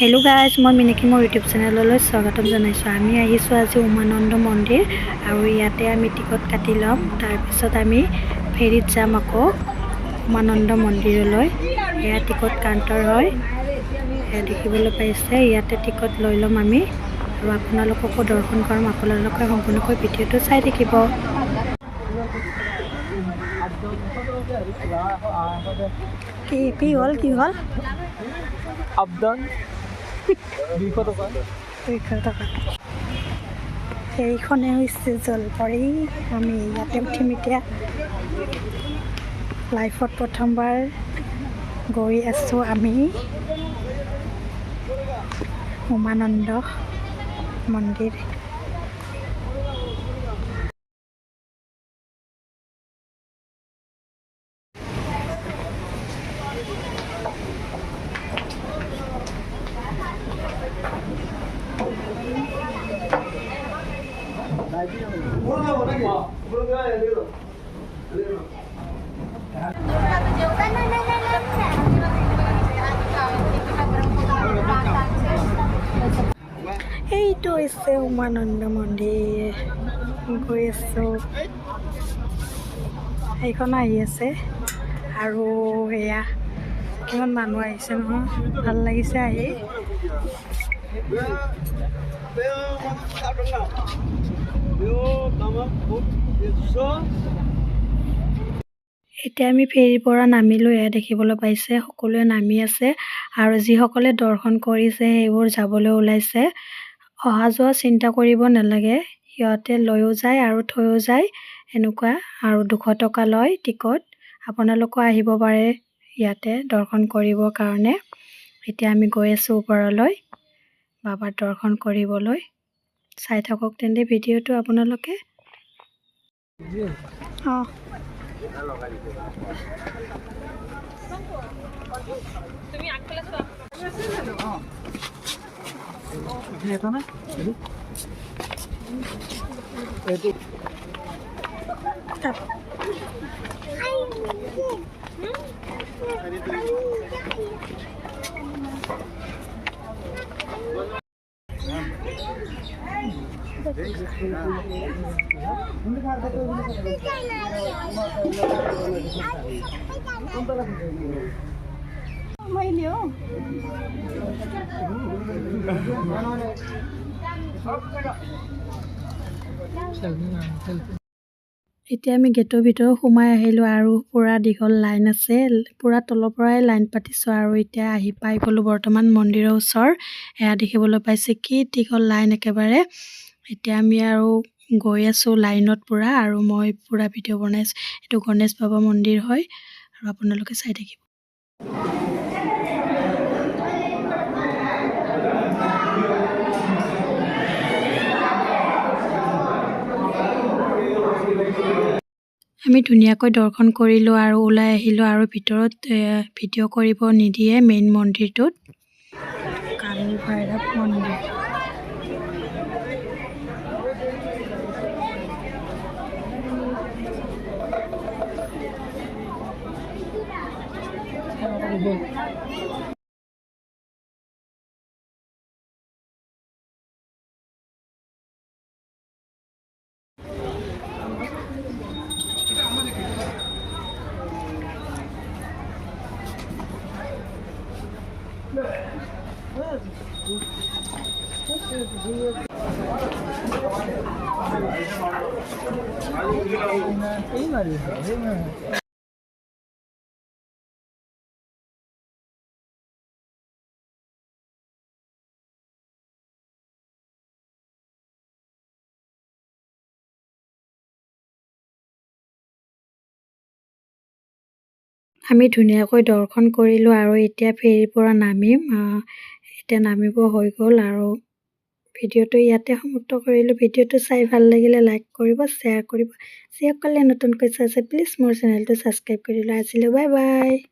Hello guys मैं मिनिकी मोर YouTube channel स्वागतम जानाइছো। आमी आहिছো আজি उमानंद मंदिर और इयाते आमी टिकट काटि लम तार पिছত आमी फेरीत जाम आको उमानंद मंदिरলৈ। या टिकट काउंटर হয় या देखिবলৈ পাইছে। ইয়াতে টিকট লৈ লম আমি আৰু আপোনালোককো দৰ্শন কৰিম। আপোনালোকে সম্পূৰ্ণকৈ ভিডিঅটো চাই থাকিব। কি হল আবদান 200 টাকা এইখনে হৈছে জলপৰী। আমি ইয়াতে উঠিম এতিয়া। লাইফত প্ৰথমবাৰ গৈ আছোঁ আমি উমানন্দ মন্দিৰ। এইটো হৈছে উমানন্দ মন্দিৰ। গৈ আছোঁ, এইখন আহি আছে আৰু এয়া কিমান মানুহ আহিছে নহয়, ভাল লাগিছে আহি। এতিয়া আমি ফেৰীৰ পৰা নামিলোঁ। এয়া দেখিবলৈ পাইছে সকলোৱে নামি আছে আৰু যিসকলে দৰ্শন কৰিছে সেইবোৰ যাবলৈ ওলাইছে। অহা যোৱা চিন্তা কৰিব নালাগে, সিহঁতে লৈও যায় আৰু থৈও যায় এনেকুৱা। আৰু 200 টকা লয় টিকট। আপোনালোকো আহিব পাৰে ইয়াতে দৰ্শন কৰিবৰ কাৰণে। এতিয়া আমি গৈ আছোঁ ওপৰলৈ বাবাৰ দৰ্শন কৰিবলৈ। চাই থাকক তেন্তে ভিডিঅ'টো আপোনালোকে। তুমি আগফালে চোৱা। এতিয়া আমি গেটৰ ভিতৰত সোমাই আহিলোঁ আৰু পুৰা দীঘল লাইন আছে। পুৰা তলৰ পৰাই লাইন পাতিছোঁ আৰু এতিয়া আহি পাই গ'লোঁ বৰ্তমান মন্দিৰৰ ওচৰ। এয়া দেখিবলৈ পাইছে কি দীঘল লাইন একেবাৰে। এতিয়া আমি আৰু গৈ আছোঁ লাইনত পুৰা, আৰু মই পুৰা ভিডিঅ' বনাইছোঁ। এইটো গণেশ বাবা মন্দিৰ হয় আৰু আপোনালোকে চাই থাকিব। আমি ধুনীয়াকৈ দৰ্শন কৰিলোঁ আৰু ওলাই আহিলোঁ। আৰু ভিতৰত ভিডিঅ' কৰিব নিদিয়ে মেইন মন্দিৰটোত। কাল ভৈৰৱ মন্দিৰ। আমি ধুনীয়াকৈ দৰ্শন কৰিলোঁ আৰু এতিয়া ফেৰীৰ পৰা নামিম। এতিয়া নামিব হৈ গ'ল আৰু ভিডিঅ'টো ইয়াতে সমাপ্ত কৰিলোঁ। ভিডিঅ'টো চাই ভাল লাগিলে লাইক কৰিব, শ্বেয়াৰ কৰিব। যিসকলে নতুনকৈ চাইছে প্লিজ মোৰ চেনেলটো ছাবস্ক্ৰাইব কৰি দিলে। আজিলৈ বাই বাই।